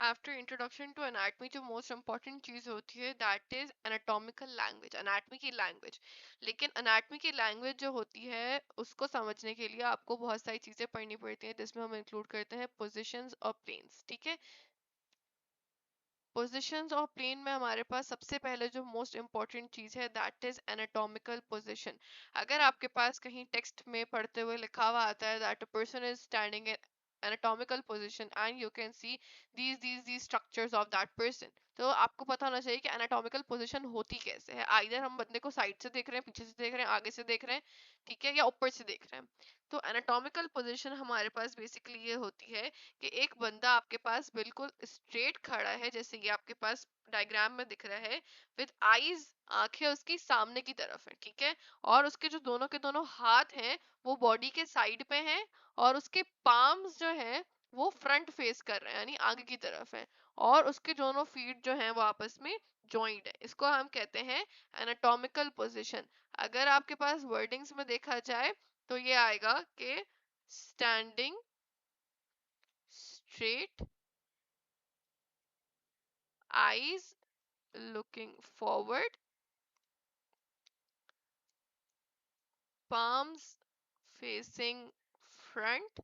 After introduction to anatomy जो most important चीज होती है that is anatomical language, anatomy की लैंग्वेज। लेकिन एनाटमी की लैंग्वेज जो होती है उसको समझने के लिए आपको बहुत सारी चीजें पढ़नी पड़ती हैं, जिसमें हम इंक्लूड करते हैं पोजिशंस और प्लेन्स। ठीक है, पोजिशंस और प्लेन में हमारे पास सबसे पहले जो मोस्ट इंपॉर्टेंट चीज है दैट इज एनाटॉमिकल पोजिशन। अगर आपके पास कहीं टेक्स्ट में पढ़ते हुए लिखा हुआ आता है that a person is standing in anatomical position and you can see these structures of that person, तो आपको पता होना चाहिए कि anatomical position होती कैसे है। आइदर हम बंदे को साइड से देख रहे हैं, पीछे से देख रहे हैं, आगे से देख रहे हैं, ठीक है, या ऊपर से देख रहे हैं। तो anatomical position हमारे पास बेसिकली ये होती है कि एक बंदा आपके पास बिल्कुल स्ट्रेट खड़ा है, जैसे ये आपके पास डायग्राम में दिख रहा है, विद आईज, आंखें उसकी सामने की तरफ है, ठीक है, और उसके जो दोनों के दोनों हाथ हैं वो बॉडी के साइड पे हैं, और उसके पाम्स जो है वो फ्रंट फेस कर रहे हैं यानी आगे की तरफ है, और उसके दोनों फीट जो हैं वो आपस में जॉइंट है। इसको हम कहते हैं एनाटॉमिकल पोजीशन। अगर आपके पास वर्डिंग्स में देखा जाए तो ये आएगा कि standing straight, eyes looking forward, palms facing front,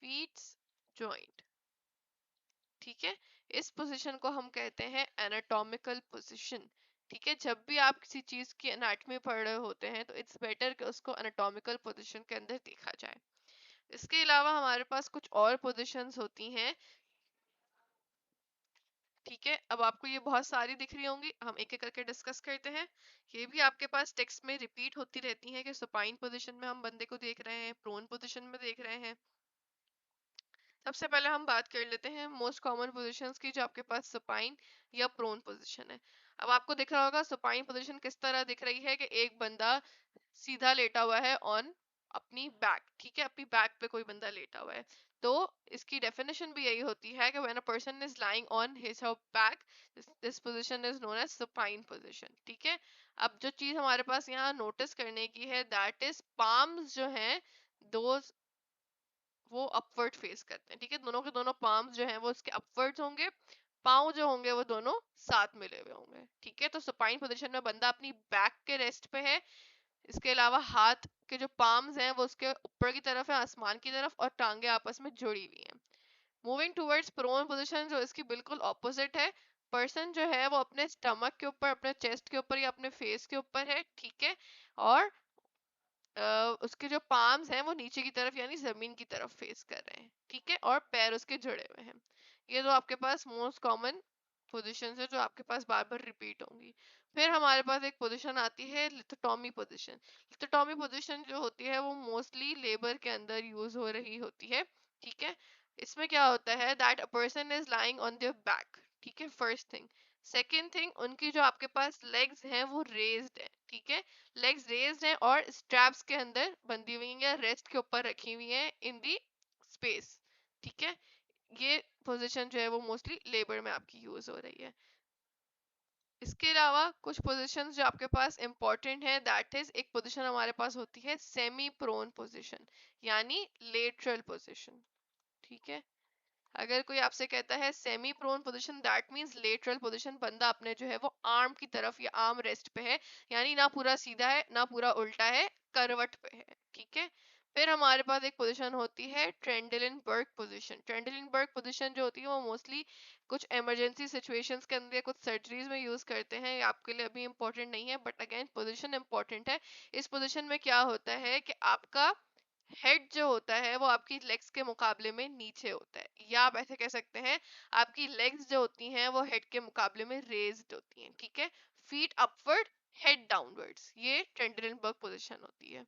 feet joint। ठीक है, इस पोजीशन को हम कहते हैं एनाटॉमिकल पोजीशन। ठीक है, जब भी आप किसी चीज की एनाटॉमी पढ़ रहे होते हैं तो इट्स बेटर कि उसको एनाटॉमिकल पोजीशन के अंदर देखा जाए। इसके अलावा हमारे पास कुछ और पोजीशंस होती हैं। ठीक है, अब आपको ये बहुत सारी दिख रही होंगी, हम एक एक करके डिस्कस करते हैं। ये भी आपके पास टेक्स्ट में रिपीट होती रहती है कि सुपाइन पोजीशन में हम बंदे को देख रहे हैं, प्रोन पोजीशन में देख रहे हैं। सबसे पहले हम बात कर लेते हैं मोस्ट कॉमन पोजीशंस की, जो आपके पास सुपाइन या प्रोन पोजीशन है। अब आपको दिख रहा होगा सुपाइन पोजीशन किस तरह दिख रही है कि एक बंदा सीधा लेटा हुआ है ऑन अपनी बैक, ठीक है, अपनी बैक पे कोई बंदा लेटा हुआ है। तो इसकी डेफिनेशन भी यही होती है कि when a person is lying on his her back, this position is known as supine position. ठीक है, अब जो चीज हमारे पास यहाँ नोटिस करने की है दैट इज पाम्स जो हैं दो वो अपवर्ड फेस करते हैं। ठीक है, दोनों के दोनों पाम्स जो हैं वो उसके अपवर्ड्स होंगे, पाँव जो होंगे वो दोनों साथ मिले हुए होंगे। ठीक है, तो सुपाइन पोजीशन में बंदा अपनी बैक के रेस्ट पे है। इसके अलावा हाथ के जो पाम्स हैं वो उसके ऊपर की तरफ है, आसमान की तरफ, और टांगे आपस में जुड़ी हुई हैं। मूविंग टूवर्ड्स प्रोन पोजीशन जो इसकी बिल्कुल ऑपोजिट है। पर्सन जो है वो अपने स्टमक के ऊपर, अपने चेस्ट के ऊपर या अपने फेस के ऊपर है, ठीक है, और उसके जो पाम्स हैं वो नीचे की तरफ यानी जमीन की तरफ फेस कर रहे हैं, ठीक है, और पैर उसके जुड़े हुए हैं। ये जो आपके पास मोस्ट कॉमन पोजीशंस है जो आपके पास बार बार रिपीट होंगी। फिर हमारे पास एक पोजीशन आती है लिथोटॉमी पोजीशन। लिथोटॉमी पोजीशन जो होती है वो मोस्टली लेबर के अंदर यूज हो रही होती है। ठीक है, इसमें क्या होता है that a person is lying on their back. ठीक है, फर्स्ट थिंग। सेकेंड थिंग, उनकी जो आपके पास लेग्स हैं वो रेज्ड है। ठीक है, लेग्स रेज्ड हैं और स्ट्रैप्स के अंदर बंधी हुई हैं, रेस्ट के ऊपर रखी हुई हैं इन दी स्पेस। ठीक है, ये पोजीशन जो है वो मोस्टली लेबर में आपकी यूज हो रही है। इसके अलावा कुछ पोजीशंस जो आपके पास इंपॉर्टेंट है दैट इज, एक पोजीशन हमारे पास होती है सेमी प्रोन पोजीशन यानी लेटरल पोजीशन। ठीक है, अगर कोई आपसे कहता है semi prone position that means lateral position, बंदा अपने जो है वो आर्म की तरफ या आर्म रेस्ट पे है, यानी ना पूरा सीधा है ना पूरा उल्टा है, करवट पे है। ठीक है, फिर हमारे पास एक पोजीशन होती है ट्रेंडलिनबर्ग पोजीशन। ट्रेंडलिनबर्ग पोजीशन जो होती है वो मोस्टली कुछ इमरजेंसी सिचुएशंस के अंदर या कुछ सर्जरीज में यूज करते हैं, ये आपके लिए अभी इंपॉर्टेंट नहीं है, बट अगेन पोजीशन इंपॉर्टेंट है। इस पोजीशन में क्या होता है कि आपका हेड जो होता है वो आपकी लेग्स के मुकाबले में नीचे होता है, या आप ऐसे कह सकते हैं आपकी लेग्स जो होती हैं वो हेड के मुकाबले में रेज्ड होती हैं। ठीक है, फीट अपवर्ड, हेड डाउनवर्ड्स, ये ट्रेंडलिनबर्ग पोजीशन होती है।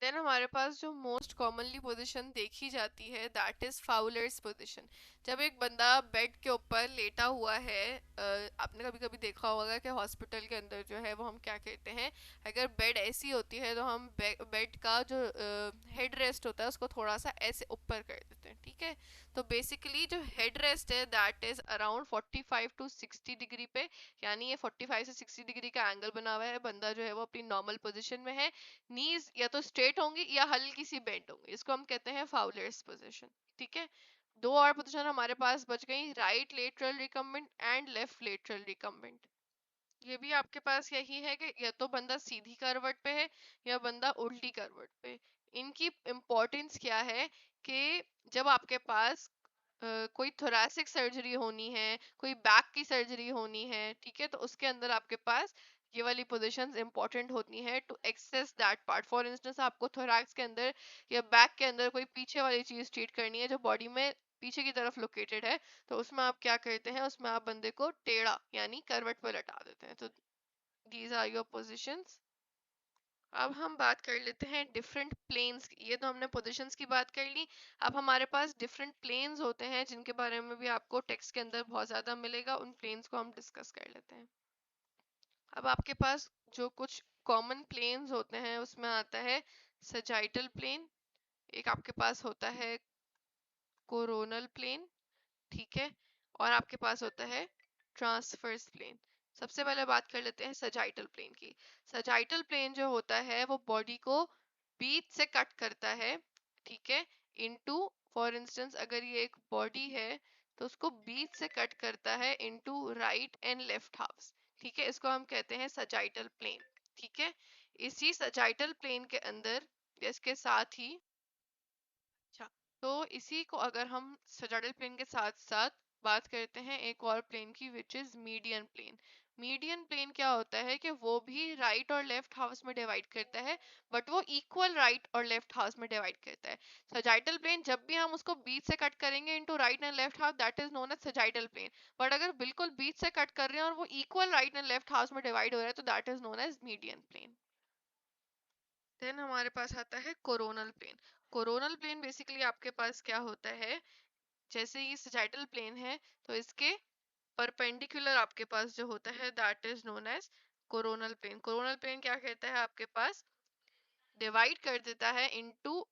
देन हमारे पास जो मोस्ट कॉमनली पोजीशन देखी जाती है दैट इज फाउलर्स पोजीशन। जब एक बंदा बेड के ऊपर लेटा हुआ है, आपने कभी कभी देखा होगा कि हॉस्पिटल के अंदर जो है वो हम क्या कहते हैं, अगर बेड ऐसी होती है तो हम बेड का जो हेड रेस्ट होता है उसको थोड़ा सा ऐसे ऊपर कर देते हैं, ठीक है। तो बेसिकली जो हेड रेस्ट है that is around 45 to 60 degree पे, यानी ये 45 से 60 डिग्री का एंगल बना हुआ है, बंदा जो है वो अपनी नॉर्मल पोजिशन में है, नीज या तो स्ट्रेट होंगी या हल्की सी बेंड होंगी, इसको हम कहते हैं फाउलर्स पोजिशन, ठीक है। दो और पोजीशन हमारे पास बच गई, right lateral recumbent and left lateral recumbent. ये भी आपके पास यही है कि या तो बंदा सीधी करवट पे है या बंदा उल्टी करवट पे। इनकी इम्पोर्टेंस क्या है कि जब आपके पास कोई थोरैसिक सर्जरी होनी है, कोई बैक की सर्जरी होनी है, ठीक है, तो उसके अंदर आपके पास ये वाली पोजीशंस इंपॉर्टेंट होती हैं to access that part. For instance आपको थोरैक्स के अंदर या बैक के अंदर कोई पीछे वाली चीज ट्रीट करनी है जो बॉडी में पीछे की तरफ लोकेटेड है, तो उसमें आप क्या करते हैं, उसमें आप बंदे को टेढ़ा यानी करवट पर लटा देते हैं। तो दीज आर योर पोजीशंस। अब हम बात कर लेते हैं डिफरेंट प्लेन्स की। ये तो हमने पोजीशंस की बात कर ली। अब हमारे पास डिफरेंट प्लेन्स होते हैं जिनके बारे में भी आपको टेक्स्ट के अंदर बहुत ज़्यादा मिलेगा, उन प्लेन्स को हम डिस्कस कर लेते हैं। अब आपके पास जो कुछ कॉमन प्लेन्स होते हैं उसमें आता है सजाइटल प्लेन, एक आपके पास होता है कोरोनल प्लेन, ठीक है, और आपके पास होता है ट्रांसवर्स प्लेन। सबसे पहले बात कर लेते हैं सजाइटल प्लेन की। सजाइटल प्लेन जो होता है वो बॉडी को बीच से कट करता है, ठीक है, इनटू, फॉर इंस्टेंस अगर ये एक बॉडी है तो उसको बीच से कट करता है into right and left halves, ठीक है, इसको हम कहते हैं सजाइटल प्लेन, ठीक है। इसी सजाइटल प्लेन के अंदर इसके साथ ही, अच्छा, तो इसी को अगर हम सजाइडल प्लेन के साथ साथ बात करते हैं एक और प्लेन की, which is median plane. Median plane क्या होता है कि वो भी राइट और लेफ्ट हाउस में डिवाइड करता है, बट वो इक्वल राइट और लेफ्ट हाउस में डिवाइड करता है। सजाइटल प्लेन जब भी हम उसको बीच से कट करेंगे into right and left half, that is known as sagittal plane. But अगर बिल्कुल बीच से कट कर रहे हैं और वो equal right and left halves में डिवाइड हो रहा है तो that is known as median plane. Then हमारे पास आता है coronal plane. Coronal plane basically आपके पास क्या होता है, जैसे ये सजाइटल प्लेन है तो इसके परपेंडिकुलर आपके पास जो होता है that is known as coronal plane. Coronal plane क्या कहता है, आपके पास डिवाइड कर देता है into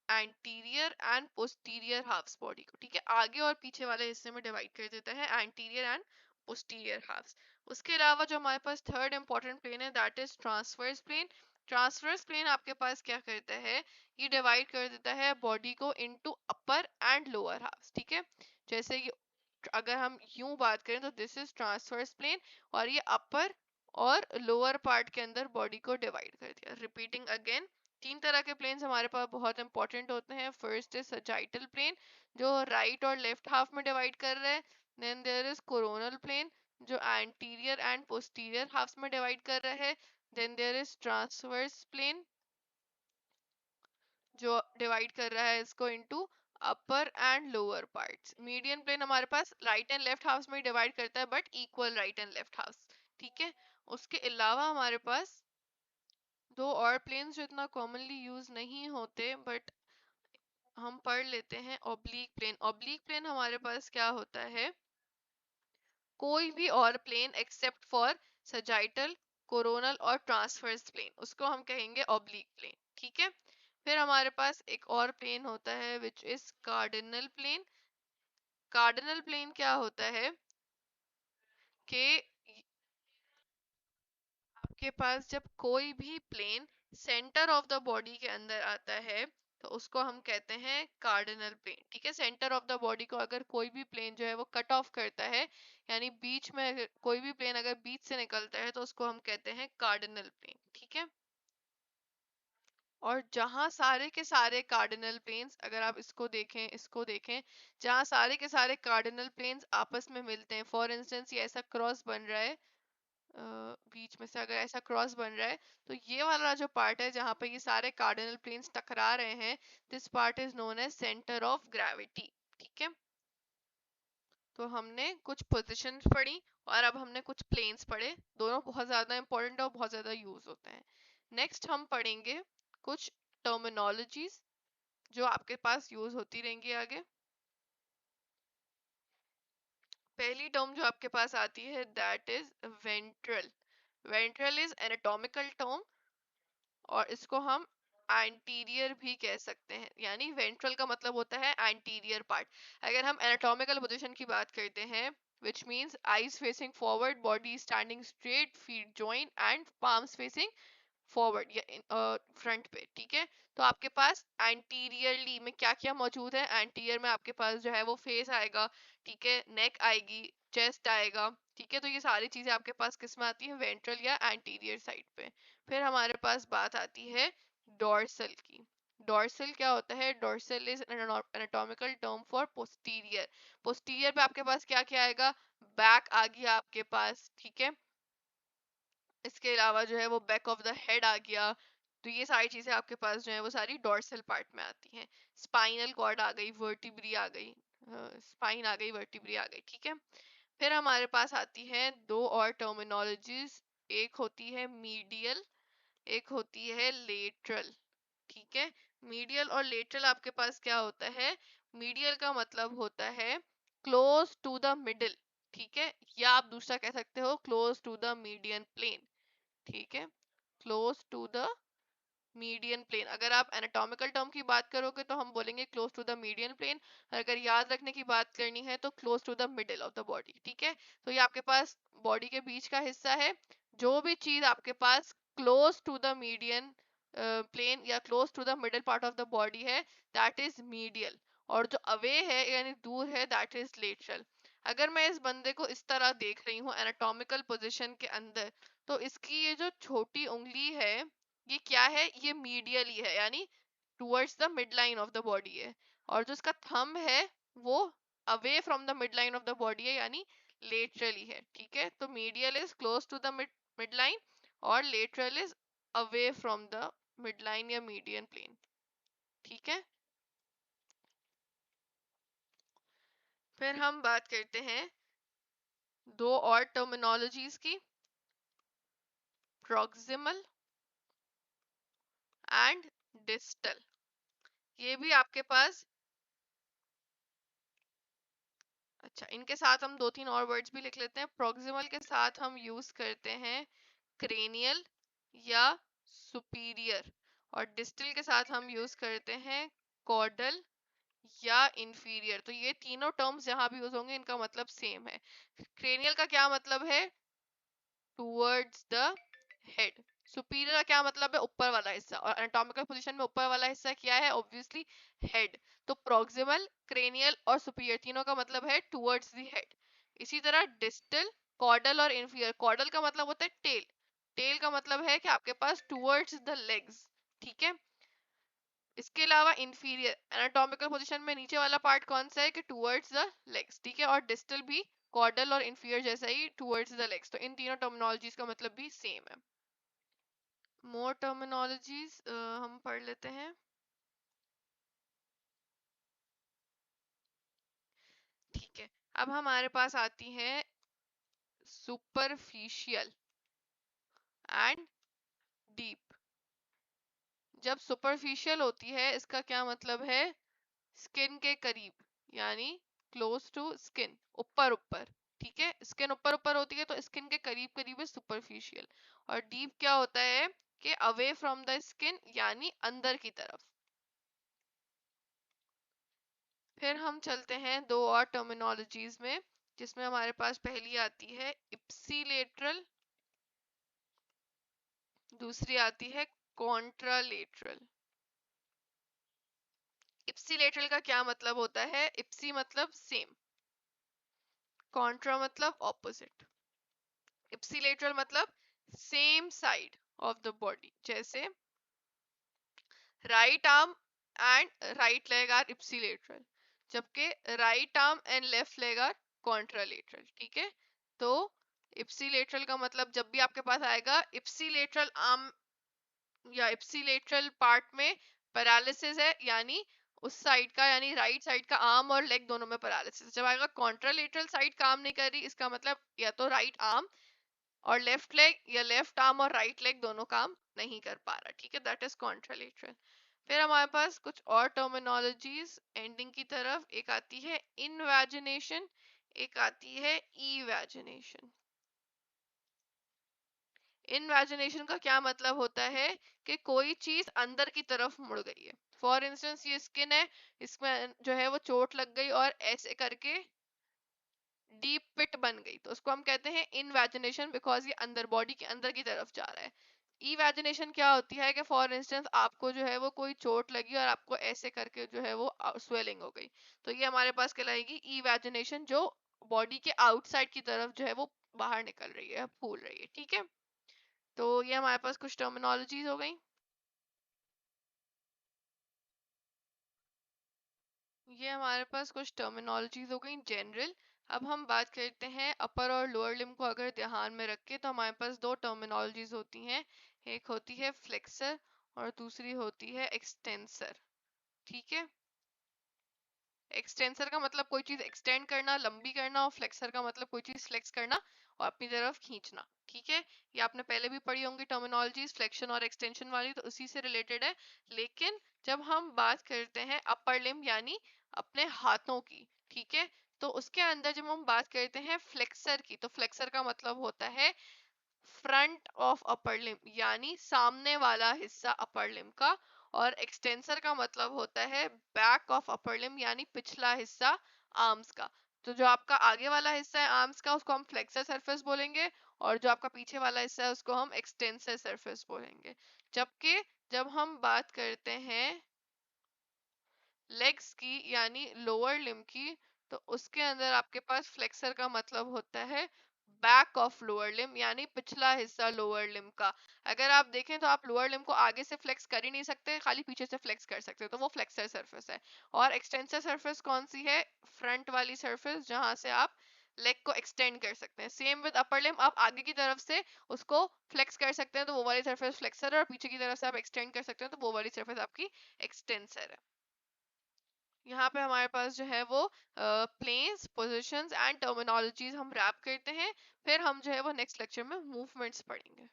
anterior and posterior halves body को, ठीक है, आगे और पीछे वाले हिस्से में डिवाइड कर देता है एंटीरियर एंड पोस्टीरियर हाफ्स। उसके अलावा जो हमारे पास थर्ड इंपॉर्टेंट प्लेन है that is transverse plane. Transverse plane आपके पास क्या करता है, ये डिवाइड कर देता है बॉडी को into upper and lower halves, ठीक है। जैसे ये अगर हम यूं बात करें तो दिस इज ट्रांसवर्स प्लेन, और ये अपर और लोअर पार्ट के अंदर बॉडी को डिवाइड कर दिया। रिपीटिंग अगेन, तीन तरह के प्लेन्स हमारे पास बहुत इंपॉर्टेंट होते हैं। फर्स्ट इज सजाइटल प्लेन जो राइट और लेफ्ट हाफ में डिवाइड कर रहा है। Then there is coronal plane जो एंटीरियर एंड पोस्टीरियर हाफ्स में डिवाइड कर रहा है। Then there is transverse plane जो डिवाइड कर रहा है इसको into upper and lower parts. Median plane हमारे पास राइट एंड लेफ्ट हाउस में डिवाइड करता है but equal right and left halves, ठीक है। उसके अलावा हमारे पास दो और प्लेन्स जो इतना कॉमनली यूज नहीं होते बट हम पढ़ लेते हैं, ऑब्लिक प्लेन। ऑब्लिक प्लेन हमारे पास क्या होता है, कोई भी और plane except for sagittal, coronal और ट्रांसवर्स प्लेन, उसको हम कहेंगे ऑब्लिक प्लेन, ठीक है। फिर हमारे पास एक और प्लेन होता है which is cardinal plane. Cardinal plane क्या होता है कि आपके पास जब कोई भी plane centre of the body के अंदर आता है तो उसको हम कहते हैं कार्डिनल प्लेन, ठीक है। सेंटर ऑफ द बॉडी को अगर कोई भी प्लेन जो है वो कट ऑफ करता है, यानी बीच में कोई भी प्लेन अगर बीच से निकलता है तो उसको हम कहते हैं कार्डिनल प्लेन, ठीक है। और जहां सारे के सारे कार्डिनल प्लेन्स, अगर आप इसको देखें, जहां सारे के सारे कार्डिनल प्लेन्स आपस में मिलते हैं, फॉर इंस्टेंस ये ऐसा क्रॉस बन रहा है, बीच में से अगर ऐसा क्रॉस बन रहा है तो ये वाला जो पार्ट है जहां पे ये सारे कार्डिनल प्लेन्स टकरा रहे हैं, this part is known as centre of gravity, ठीक है। तो हमने कुछ पोजीशंस पढ़ी और अब हमने कुछ प्लेन्स पढ़े, दोनों बहुत ज्यादा इंपॉर्टेंट और बहुत ज्यादा यूज होते हैं। नेक्स्ट हम पढ़ेंगे कुछ टर्मिनोलॉजीज जो आपके पास यूज होती रहेंगी आगे। पहली टर्म जो आपके पास आती है that is ventral. Ventral is anatomical term और इसको हम एंटीरियर भी कह सकते हैं, यानी वेंट्रल का मतलब होता है एंटीरियर पार्ट। अगर हम एनाटॉमिकल पोजीशन की बात करते हैं, which means eyes facing forward, body standing straight, feet joint and palms facing forward या फ्रंट पे, ठीक है। तो आपके पास एंटीरियरली में क्या क्या मौजूद है, एंटीरियर में आपके पास जो है वो फेस आएगा, ठीक है, नेक आएगी, चेस्ट आएगा, ठीक है। तो ये सारी चीजें आपके पास किस में आती है, वेंट्रल या एंटीरियर साइड पे। फिर हमारे पास बात आती है डोर्सल की। डोर्सल क्या होता है, dorsal is anatomical term for posterior. Posterior पे आपके पास क्या क्या आएगा, बैक आ गया आपके पास, ठीक है। इसके अलावा जो है वो बैक ऑफ द हेड आ गया। तो ये सारी चीजें आपके पास जो है वो सारी डोर्सल पार्ट में आती हैं। स्पाइनल कॉर्ड आ गई, वर्टिब्री आ गई, स्पाइन आ गई, वर्टिब्री आ गई, ठीक है। फिर हमारे पास आती है दो और टर्मिनोलॉजीज, एक होती है मीडियल, एक होती है लेटरल, ठीक है। मीडियल और लेटरल आपके पास क्या होता है, मीडियल का मतलब होता है क्लोज टू द मिडिल, ठीक है, या आप दूसरा कह सकते हो close to the median plane, ठीक है, close to the median plane. अगर आप एनाटॉमिकल टर्म की बात करोगे तो हम बोलेंगे close to the median plane, अगर याद रखने की बात करनी है तो close to the middle of the body, ठीक है। तो ये आपके पास बॉडी के बीच का हिस्सा है। जो भी चीज आपके पास close to the median plane या close to the middle part of the body है, दैट इज मीडियल। और जो अवे है यानी दूर है, दैट इज लेटरल। अगर मैं इस बंदे को इस तरह देख रही हूँ एनाटॉमिकल पोजिशन के अंदर, तो इसकी ये जो छोटी उंगली है ये क्या है, ये मीडियली है, यानी towards the mid line of the body है। और जो इसका थंब है वो away from the mid line of the body है, यानी लेटरली है, ठीक है। तो medial is close to the mid line और lateral is away from the mid line या मीडियन प्लेन, ठीक है। फिर हम बात करते हैं दो और टर्मिनोलॉजीज की, प्रॉक्सिमल एंड डिस्टल। ये भी आपके पास, अच्छा इनके साथ हम दो तीन और वर्ड्स भी लिख लेते हैं। प्रॉक्सिमल के साथ हम यूज करते हैं क्रेनियल या सुपीरियर, और डिस्टल के साथ हम यूज करते हैं कॉर्डल या इंफीरियर। तो ये तीनों टर्म्स जहां भी यूज होंगे इनका मतलब सेम है। क्रेनियल का क्या मतलब है, टूवर्ड्स द हेड। सुपीरियर का क्या मतलब है, ऊपर वाला हिस्सा, और एनाटॉमिकल पोजीशन में ऊपर वाला हिस्सा क्या है, ऑब्वियसली हेड। तो प्रॉक्सिमल, क्रेनियल और सुपीरियर तीनों का मतलब है टूवर्ड्स द हेड। इसी तरह डिस्टल, कॉर्डल और इंफीरियर। कॉर्डल का मतलब होता है टेल, टेल का मतलब है कि आपके पास टूवर्ड्स द लेग्स, ठीक है। इसके अलावा इंफीरियर, एनाटॉमिकल पोजीशन में नीचे वाला पार्ट कौन सा है, कि टुवर्ड्स द लेग्स, ठीक है। और डिस्टल भी कॉर्डल और इंफीरियर जैसा ही टुवर्ड्स द लेग्स। तो इन तीनों टर्मिनोलॉजीज का मतलब भी सेम है। मोर टर्मिनोलॉजीज हम पढ़ लेते हैं, ठीक है। अब हमारे पास आती है सुपरफिशियल एंड डीप। जब सुपरफिशियल होती है इसका क्या मतलब है, स्किन के करीब, यानी क्लोज टू स्किन, ऊपर ऊपर, ठीक है। स्किन ऊपर ऊपर होती है तो स्किन के करीब करीब है सुपरफिशियल। और डीप क्या होता है, कि अवे फ्रॉम द स्किन, यानी अंदर की तरफ। फिर हम चलते हैं दो और टर्मिनोलॉजीज में, जिसमें हमारे पास पहली आती है इप्सीलेटरल, दूसरी आती है कॉन्ट्रालेटरल। इप्सीलेटरल का क्या मतलब होता है, इप्सी मतलब सेम, कॉन्ट्रा मतलब ऑपोजिट, इप्सीलेटरल मतलब same side of the body. जैसे right arm and right leg are ipsilateral, जबकि right arm and left leg are contralateral, ठीक है। तो इप्सीलेटरल का मतलब जब भी आपके पास आएगा इप्सीलेटरल आर्म या इप्सीलेटरल पार्ट में पैरालिसिस है, यानी उस साइड का, यानी राइट साइड का आर्म और लेग दोनों में पैरालिसिस। जब आएगा कॉन्ट्रालेटरल साइड काम नहीं कर रही, इसका मतलब या तो राइट आर्म और लेफ्ट लेग या लेफ्ट आर्म और राइट लेग दोनों काम नहीं कर पा रहा, ठीक है, दैट इज कॉन्ट्रालेटरल। फिर हमारे पास कुछ और टर्मिनोलॉजीज एंडिंग की तरफ, एक आती है इनवेजिनेशन, एक आती है इवैजिनेशन। इनवैजिनेशन का क्या मतलब होता है कि कोई चीज अंदर की तरफ मुड़ गई है। फॉर इंस्टेंस ये स्किन है, इसमें जो है वो चोट लग गई और ऐसे करके डीप पिट बन गई, तो उसको हम कहते हैं इनवैजिनेशन, बिकॉज ये अंदर बॉडी के अंदर की तरफ जा रहा है। इवैजिनेशन क्या होती है कि फॉर इंस्टेंस आपको जो है वो कोई चोट लगी और आपको ऐसे करके जो है वो स्वेलिंग हो गई, तो ये हमारे पास कहलाएगी इवैजिनेशन, जो बॉडी के आउटसाइड की तरफ जो है वो बाहर निकल रही है, फूल रही है। ठीक है, तो ये हमारे पास कुछ टर्मिनोलॉजीज हो गई। ये हमारे पास कुछ टर्मिनोलॉजीज हो गई जनरल। अब हम बात करते हैं अपर और लोअर लिम्ब को अगर ध्यान में रख के, तो हमारे पास दो टर्मिनोलॉजीज होती हैं। एक होती है फ्लेक्सर और दूसरी होती है एक्सटेंसर। ठीक है, एक्सटेंसर का मतलब कोई चीज एक्सटेंड करना, लंबी करना, और फ्लेक्सर का मतलब कोई चीज फ्लेक्स करना और अपनी तरफ खींचना। ठीक है, ये आपने पहले भी पढ़ी होंगी टर्मिनोलॉजीज, फ्लेक्शन और एक्सटेंशन वाली, तो उसी से रिलेटेड है। लेकिन जब हम बात करते हैं अपर लिम्ब यानी अपने हाथों की, ठीक है, तो उसके अंदर जब हम बात करते हैं फ्लेक्सर की, तो फ्लेक्सर का मतलब होता है फ्रंट ऑफ अपर लिम्ब यानी सामने वाला हिस्सा अपर लिम्ब का, और एक्सटेंसर का मतलब होता है बैक ऑफ अपर लिम्ब यानी पिछला हिस्सा आर्म्स का। तो जो आपका आगे वाला हिस्सा है आर्म्स का, उसको हम फ्लेक्सर सरफेस बोलेंगे, और जो आपका पीछे वाला हिस्सा है उसको हम एक्सटेंसर सरफेस बोलेंगे। जबकि जब हम बात करते हैं लेग्स की यानी लोअर लिम्ब की, तो उसके अंदर आपके पास फ्लेक्सर का मतलब होता है बैक ऑफ लोअर लिम्ब यानी पिछला हिस्सा लोअर लिम्ब का। अगर आप देखें तो आप लोअर लिम्ब को आगे से फ्लेक्स कर ही नहीं सकते, खाली पीछे से फ्लेक्स कर सकते हो, तो वो फ्लेक्सर सरफेस है। और एक्सटेंसर सरफेस कौन सी है? फ्रंट वाली सरफेस, जहां से आप लेग को एक्सटेंड कर सकते हैं। सेम विद अपर लिम्ब, आप आगे की तरफ से उसको फ्लेक्स कर सकते हैं, तो वो वाली सरफेस फ्लेक्सर है, और पीछे की तरफ से आप एक्सटेंड कर सकते हैं, तो वो वाली सरफेस आपकी एक्सटेंसर है। यहाँ पे हमारे पास जो है वो प्लेन्स, पोजीशंस एंड टर्मिनोलॉजीज हम रैप करते हैं। फिर हम जो है वो नेक्स्ट लेक्चर में मूवमेंट्स पढ़ेंगे।